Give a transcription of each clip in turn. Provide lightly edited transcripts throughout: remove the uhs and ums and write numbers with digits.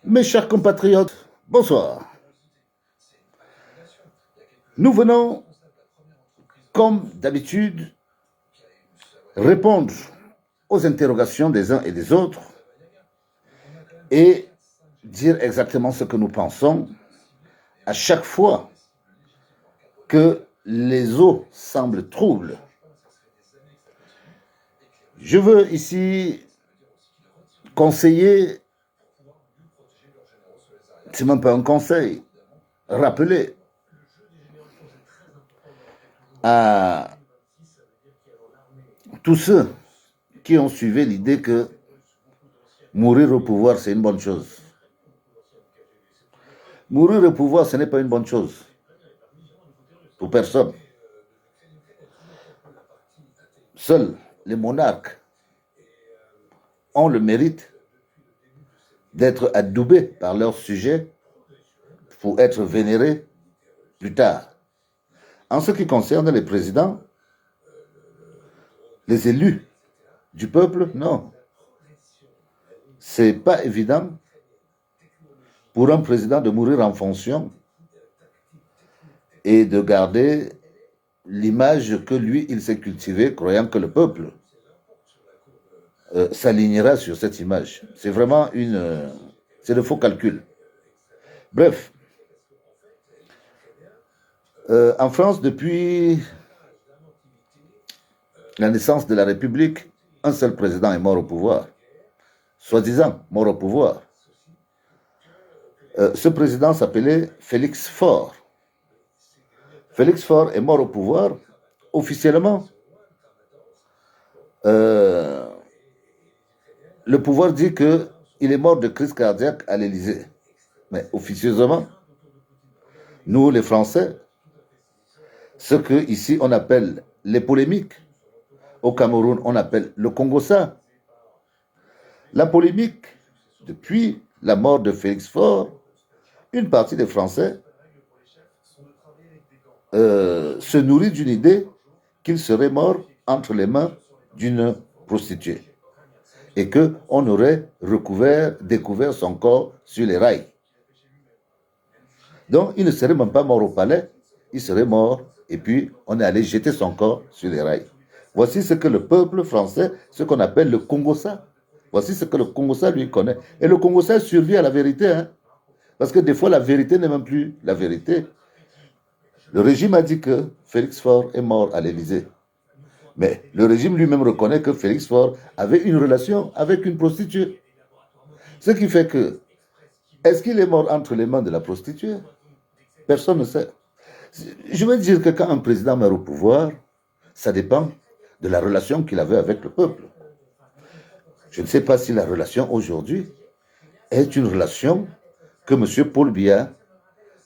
Mes chers compatriotes, bonsoir. Nous venons, comme d'habitude, répondre aux interrogations des uns et des autres et dire exactement ce que nous pensons à chaque fois que les eaux semblent troubles. Je veux ici conseiller, c'est même pas un conseil, rappeler à tous ceux qui ont suivi l'idée que mourir au pouvoir, c'est une bonne chose. Mourir au pouvoir, ce n'est pas une bonne chose. Pour personne. Seuls les monarques ont le mérite d'être adoubés par leurs sujets pour être vénérés plus tard. En ce qui concerne les présidents, les élus du peuple, non. C'est pas évident pour un président de mourir en fonction et de garder l'image que lui, il s'est cultivée, croyant que le peuple s'alignera sur cette image. C'est vraiment c'est de faux calculs. Bref, en France, depuis la naissance de la République, un seul président est mort au pouvoir, soi-disant mort au pouvoir. Ce président s'appelait Félix Faure. Félix Faure est mort au pouvoir officiellement. Le pouvoir dit qu'il est mort de crise cardiaque à l'Élysée. Mais officieusement, nous les Français, ce que ici on appelle les polémiques, au Cameroun on appelle le Congo-Ça. La polémique, depuis la mort de Félix Faure, une partie des Français se nourrit d'une idée qu'il serait mort entre les mains d'une prostituée et qu'on aurait découvert son corps sur les rails. Donc, il ne serait même pas mort au palais, il serait mort et puis on est allé jeter son corps sur les rails. Voici ce que le peuple français, ce qu'on appelle le Congo-Ça. Voici ce que le Congo-Ça lui connaît. Et le Congo-Ça survit à la vérité, hein, parce que des fois la vérité n'est même plus la vérité. Le régime a dit que Félix Faure est mort à l'Élysée. Mais le régime lui-même reconnaît que Félix Faure avait une relation avec une prostituée. Ce qui fait que, est-ce qu'il est mort entre les mains de la prostituée? Personne ne sait. Je veux dire que quand un président meurt au pouvoir, ça dépend de la relation qu'il avait avec le peuple. Je ne sais pas si la relation aujourd'hui est une relation que M. Paul Biya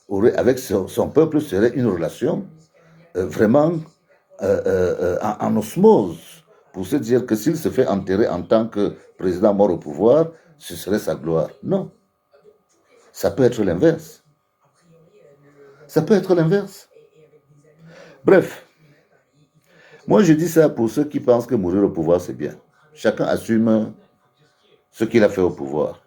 aurait avec son peuple serait une relation vraiment en osmose, pour se dire que s'il se fait enterrer en tant que président mort au pouvoir, ce serait sa gloire. Non. Ça peut être l'inverse. Ça peut être l'inverse. Bref, moi je dis ça pour ceux qui pensent que mourir au pouvoir c'est bien. Chacun assume ce qu'il a fait au pouvoir.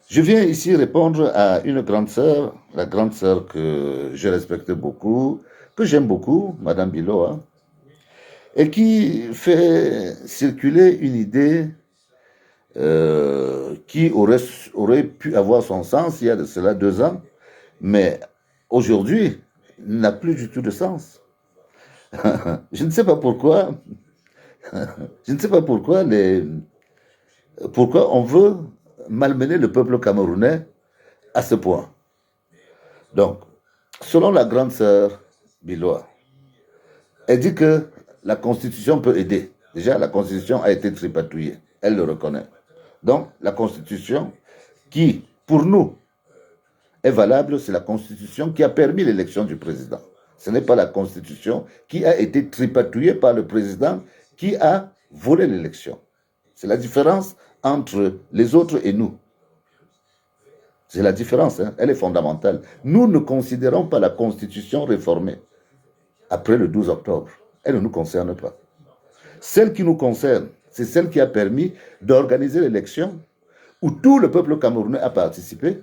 Je viens ici répondre à une grande sœur, la grande sœur que je respecte beaucoup, que j'aime beaucoup, Madame Biloa, et qui fait circuler une idée qui aurait pu avoir son sens il y a de cela 2 ans, mais aujourd'hui n'a plus du tout de sens. Je ne sais pas pourquoi, je ne sais pas pourquoi on veut malmener le peuple camerounais à ce point. Donc, selon la grande sœur Biloa, elle dit que la Constitution peut aider. Déjà, la Constitution a été tripatouillée. Elle le reconnaît. Donc, la Constitution qui, pour nous, est valable, c'est la Constitution qui a permis l'élection du président. Ce n'est pas la Constitution qui a été tripatouillée par le président qui a volé l'élection. C'est la différence entre les autres et nous. C'est la différence, hein, elle est fondamentale. Nous ne considérons pas la Constitution réformée après le 12 octobre. Elle ne nous concerne pas. Celle qui nous concerne, c'est celle qui a permis d'organiser l'élection où tout le peuple camerounais a participé,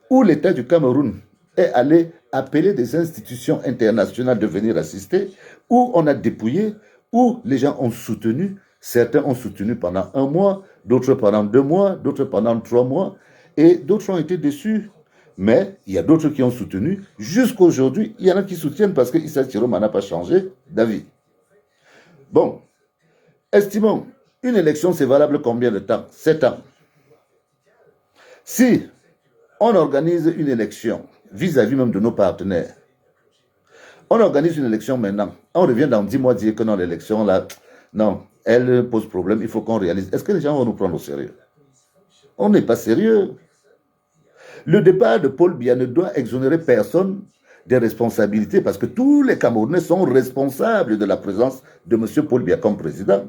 où l'État du Cameroun est allé appeler des institutions internationales de venir assister, où on a dépouillé, où les gens ont soutenu. Certains ont soutenu pendant 1 mois, d'autres pendant 2 mois, d'autres pendant 3 mois, et d'autres ont été déçus. Mais il y a d'autres qui ont soutenu. Jusqu'aujourd'hui, il y en a qui soutiennent parce que Issa Chiroma n'a pas changé d'avis. Bon, estimons, une élection, c'est valable combien de temps? 7 ans. Si on organise une élection vis-à-vis même de nos partenaires, on organise une élection maintenant, on revient dans 10 mois dire que non, l'élection là, non, elle pose problème, il faut qu'on réalise. Est-ce que les gens vont nous prendre au sérieux? On n'est pas sérieux. Le départ de Paul Biya ne doit exonérer personne des responsabilités parce que tous les Camerounais sont responsables de la présence de M. Paul Biya comme président.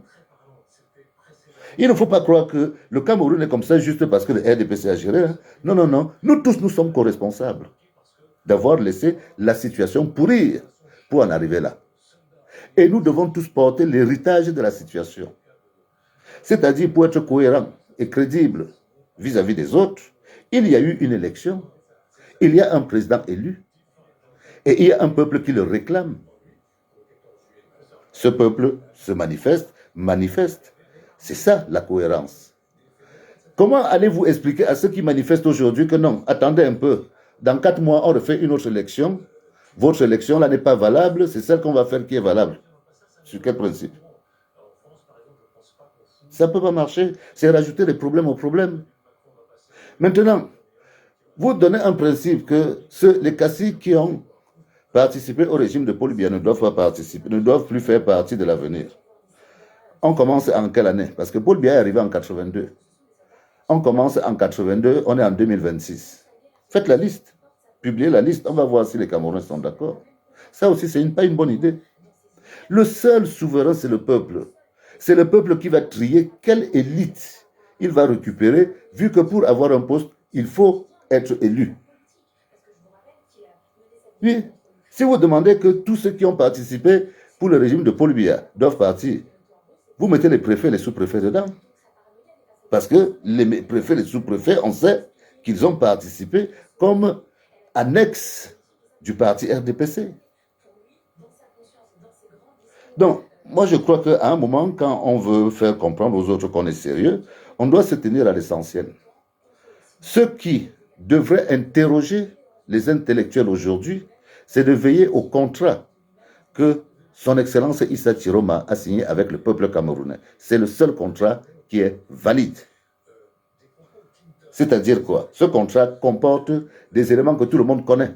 Il ne faut pas croire que le Cameroun est comme ça juste parce que le RDPC a géré. Hein. Non, non, non. Nous tous, nous sommes co-responsables d'avoir laissé la situation pourrir pour en arriver là. Et nous devons tous porter l'héritage de la situation. C'est-à-dire pour être cohérent et crédible vis-à-vis des autres, il y a eu une élection, il y a un président élu, et il y a un peuple qui le réclame. Ce peuple se manifeste. C'est ça la cohérence. Comment allez-vous expliquer à ceux qui manifestent aujourd'hui que non, attendez un peu, dans 4 mois, on refait une autre élection, votre élection là n'est pas valable, c'est celle qu'on va faire qui est valable. Sur quel principe? Ça ne peut pas marcher, c'est rajouter des problèmes aux problèmes. Maintenant, vous donnez un principe que les caciques qui ont participé au régime de Paul Biya ne doivent pas participer, ne doivent plus faire partie de l'avenir. On commence en quelle année? Parce que Paul Biya est arrivé en 82. On commence en 82, on est en 2026. Faites la liste, publiez la liste, on va voir si les Camerounais sont d'accord. Ça aussi, c'est pas une bonne idée. Le seul souverain, c'est le peuple. C'est le peuple qui va trier quelle élite il va récupérer, vu que pour avoir un poste, il faut être élu. Oui, si vous demandez que tous ceux qui ont participé pour le régime de Paul Biya doivent partir, vous mettez les préfets, les sous-préfets dedans. Parce que les préfets, les sous-préfets, on sait qu'ils ont participé comme annexe du parti RDPC. Donc, moi je crois qu'à un moment, quand on veut faire comprendre aux autres qu'on est sérieux, on doit se tenir à l'essentiel. Ce qui devrait interroger les intellectuels aujourd'hui, c'est de veiller au contrat que son Excellence Issa Chiroma a signé avec le peuple camerounais. C'est le seul contrat qui est valide. C'est-à-dire quoi? Ce contrat comporte des éléments que tout le monde connaît.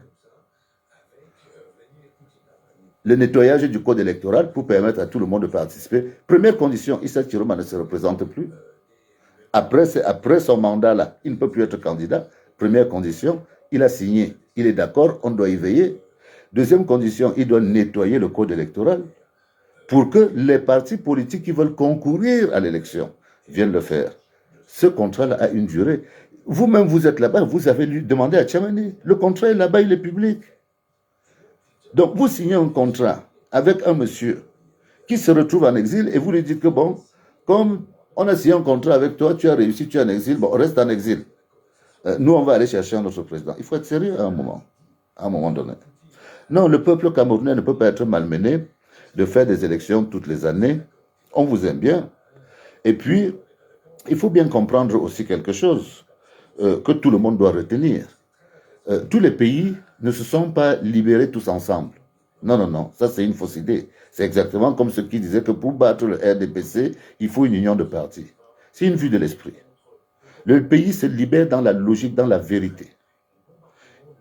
Le nettoyage du code électoral pour permettre à tout le monde de participer. Première condition, Issa Chiroma ne se représente plus. Après son mandat, là, il ne peut plus être candidat. Première condition, il a signé, il est d'accord, on doit y veiller. Deuxième condition, il doit nettoyer le code électoral pour que les partis politiques qui veulent concourir à l'élection viennent le faire. Ce contrat-là a une durée. Vous-même, vous êtes là-bas, vous avez demandé à Tchamani. Le contrat est là-bas, il est public. Donc, vous signez un contrat avec un monsieur qui se retrouve en exil et vous lui dites que bon, comme on a signé un contrat avec toi, tu as réussi, tu es en exil, bon, reste en exil. Nous, on va aller chercher un autre président. Il faut être sérieux à un moment donné. Non, le peuple camerounais ne peut pas être malmené de faire des élections toutes les années. On vous aime bien. Et puis, il faut bien comprendre aussi quelque chose que tout le monde doit retenir. Tous les pays ne se sont pas libérés tous ensemble. Non, non, non, ça c'est une fausse idée. C'est exactement comme ceux qui disaient que pour battre le RDPC, il faut une union de partis. C'est une vue de l'esprit. Le pays se libère dans la logique, dans la vérité.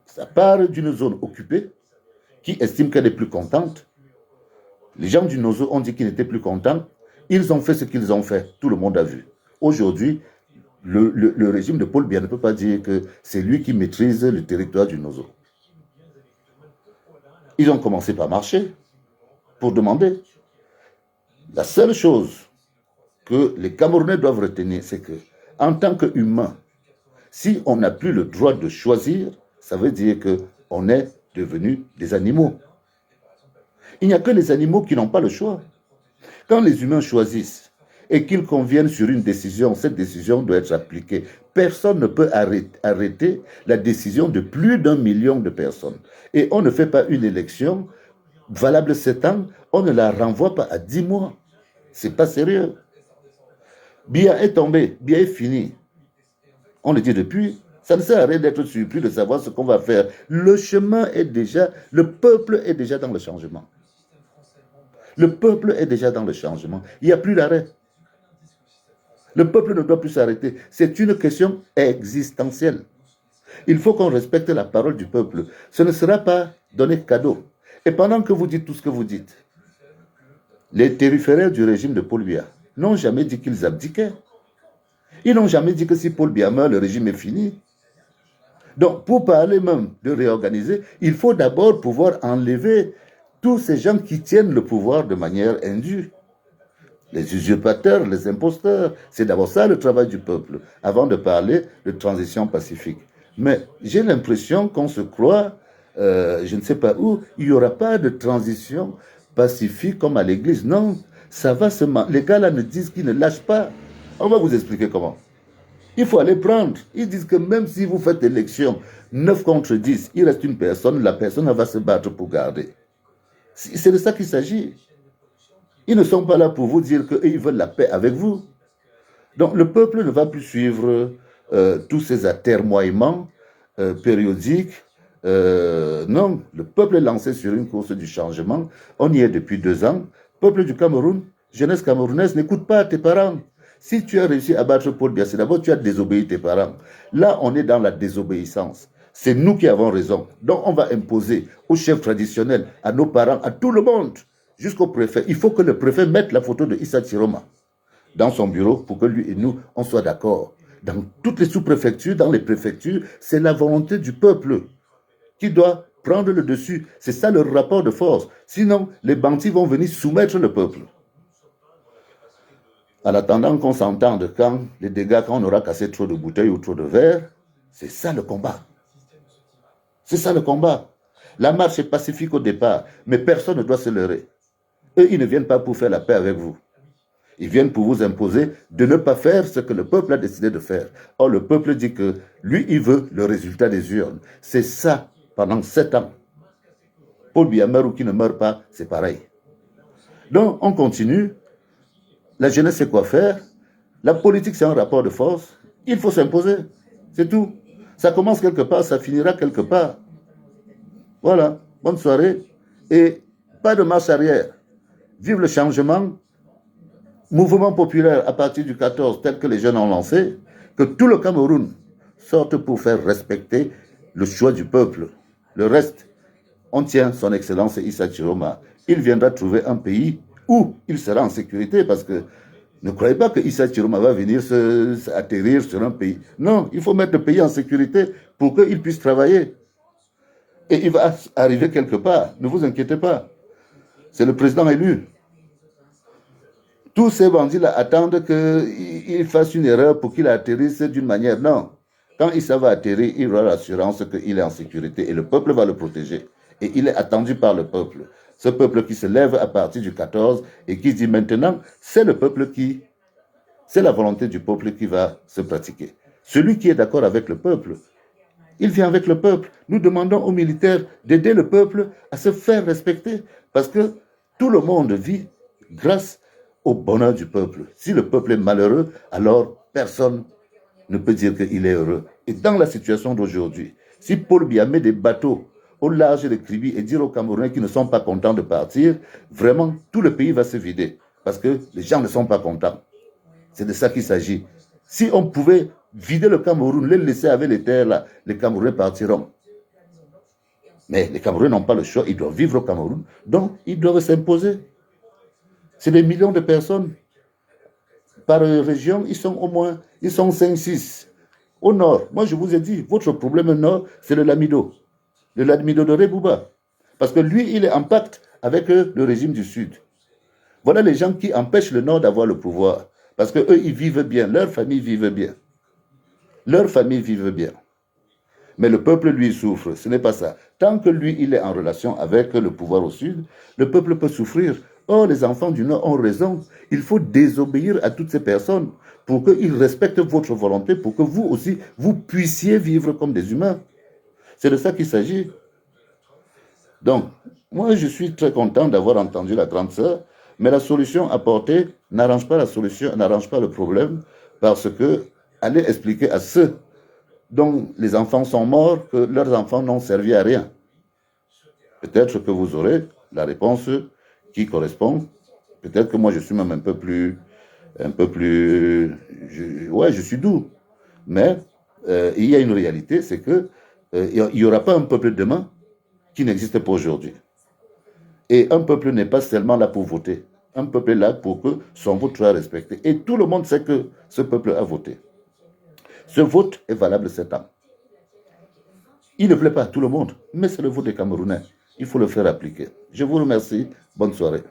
Ça part d'une zone occupée qui estime qu'elle est plus contente. Les gens du Nozo ont dit qu'ils n'étaient plus contents. Ils ont fait ce qu'ils ont fait. Tout le monde a vu. Aujourd'hui, le régime de Paul Biya ne peut pas dire que c'est lui qui maîtrise le territoire du Nozo. Ils ont commencé par marcher pour demander. La seule chose que les Camerounais doivent retenir, c'est que, en tant qu'humains, si on n'a plus le droit de choisir, ça veut dire qu'on est devenus des animaux. Il n'y a que les animaux qui n'ont pas le choix. Quand les humains choisissent et qu'ils conviennent sur une décision, cette décision doit être appliquée. personne ne peut arrêter la décision de plus d'1 million de personnes. Et on ne fait pas une élection valable 7 ans, on ne la renvoie pas à 10 mois. C'est pas sérieux. Biya est tombé, Biya est fini. On le dit depuis, ça ne sert à rien d'être surpris de savoir ce qu'on va faire. Le chemin est déjà, le peuple est déjà dans le changement. Le peuple est déjà dans le changement. Il n'y a plus d'arrêt. Le peuple ne doit plus s'arrêter. C'est une question existentielle. Il faut qu'on respecte la parole du peuple. Ce ne sera pas donné cadeau. Et pendant que vous dites tout ce que vous dites, les terriféraires du régime de Paul Biya n'ont jamais dit qu'ils abdiquaient. Ils n'ont jamais dit que si Paul Biya meurt, le régime est fini. Donc, pour parler même de réorganiser, il faut d'abord pouvoir enlever tous ces gens qui tiennent le pouvoir de manière indue. Les usurpateurs, les imposteurs, c'est d'abord ça le travail du peuple, avant de parler de transition pacifique. Mais j'ai l'impression qu'on se croit, je ne sais pas où, il n'y aura pas de transition pacifique comme à l'église. Non, ça va se... Les gars là ne disent qu'ils ne lâchent pas. On va vous expliquer comment. Il faut aller prendre. Ils disent que même si vous faites élection 9 contre 10, il reste une personne, la personne va se battre pour garder. C'est de ça qu'il s'agit. Ils ne sont pas là pour vous dire qu'ils veulent la paix avec vous. Donc le peuple ne va plus suivre tous ces atermoiements périodiques. Non, le peuple est lancé sur une course du changement. On y est depuis 2 ans. Peuple du Cameroun, jeunesse camerounaise, n'écoute pas tes parents. Si tu as réussi à battre Paul Biya, c'est d'abord tu as désobéi tes parents. Là, on est dans la désobéissance. C'est nous qui avons raison. Donc on va imposer aux chefs traditionnels, à nos parents, à tout le monde, jusqu'au préfet. Il faut que le préfet mette la photo de Issa Chiroma dans son bureau pour que lui et nous, on soit d'accord. Dans toutes les sous-préfectures, dans les préfectures, c'est la volonté du peuple qui doit prendre le dessus. C'est ça le rapport de force. Sinon, les bandits vont venir soumettre le peuple. En attendant qu'on s'entende quand les dégâts, quand on aura cassé trop de bouteilles ou trop de verres, c'est ça le combat. C'est ça le combat. La marche est pacifique au départ, mais personne ne doit se leurrer. Eux, ils ne viennent pas pour faire la paix avec vous. Ils viennent pour vous imposer de ne pas faire ce que le peuple a décidé de faire. Or, le peuple dit que lui, il veut le résultat des urnes. C'est ça pendant 7 ans. Paul Biya meurt ou qui ne meurt pas, c'est pareil. Donc, on continue. La jeunesse sait quoi faire. La politique, c'est un rapport de force. Il faut s'imposer. C'est tout. Ça commence quelque part, ça finira quelque part. Voilà. Bonne soirée. Et pas de marche arrière. Vive le changement. Mouvement populaire à partir du 14, tel que les jeunes ont lancé. Que tout le Cameroun sorte pour faire respecter le choix du peuple. Le reste, on tient son excellence Issa Chiroma. Il viendra trouver un pays où il sera en sécurité, parce que ne croyez pas que Issa Chiroma va venir atterrir sur un pays. Non, il faut mettre le pays en sécurité pour qu'il puisse travailler. Et il va arriver quelque part, ne vous inquiétez pas. C'est le président élu. Tous ces bandits-là attendent qu'il fasse une erreur pour qu'il atterrisse d'une manière. Non. Quand Issa va atterrir, il aura l'assurance qu'il est en sécurité et le peuple va le protéger. Et il est attendu par le peuple. Ce peuple qui se lève à partir du 14 et qui dit maintenant, c'est le peuple qui, c'est la volonté du peuple qui va se pratiquer. Celui qui est d'accord avec le peuple, il vient avec le peuple. Nous demandons aux militaires d'aider le peuple à se faire respecter parce que tout le monde vit grâce au bonheur du peuple. Si le peuple est malheureux, alors personne ne peut dire qu'il est heureux. Et dans la situation d'aujourd'hui, si Paul Biya met des bateaux au large de Kribi et dire aux Camerounais qui ne sont pas contents de partir, vraiment, tout le pays va se vider parce que les gens ne sont pas contents. C'est de ça qu'il s'agit. Si on pouvait vider le Cameroun, les laisser avec les terres là, les Camerounais partiront. Mais les Camerounais n'ont pas le choix, ils doivent vivre au Cameroun, donc ils doivent s'imposer. C'est des millions de personnes. Par région, ils sont au moins, ils sont 5-6. Au nord, moi je vous ai dit, votre problème au nord, c'est le Lamido. Le Lamido de Rebouba. Parce que lui, il est en pacte avec le régime du Sud. Voilà les gens qui empêchent le nord d'avoir le pouvoir. Parce qu'eux, ils vivent bien, leur famille vive bien. Leur famille vive bien. Mais le peuple, lui, souffre. Ce n'est pas ça. Tant que lui, il est en relation avec le pouvoir au Sud, le peuple peut souffrir. Or, les enfants du Nord ont raison. Il faut désobéir à toutes ces personnes pour qu'ils respectent votre volonté, pour que vous aussi, vous puissiez vivre comme des humains. C'est de ça qu'il s'agit. Donc, moi, je suis très content d'avoir entendu la grande sœur, mais la solution apportée n'arrange pas la solution, n'arrange pas le problème, parce que allez expliquer à ceux dont les enfants sont morts que leurs enfants n'ont servi à rien. Peut-être que vous aurez la réponse qui correspond. Peut-être que moi, je suis même je suis doux. Mais il y a une réalité, c'est que il n'y aura pas un peuple demain qui n'existe pas aujourd'hui. Et un peuple n'est pas seulement là pour voter. Un peuple est là pour que son vote soit respecté. Et tout le monde sait que ce peuple a voté. Ce vote est valable 7 ans. Il ne plaît pas à tout le monde, mais c'est le vote des Camerounais. Il faut le faire appliquer. Je vous remercie. Bonne soirée.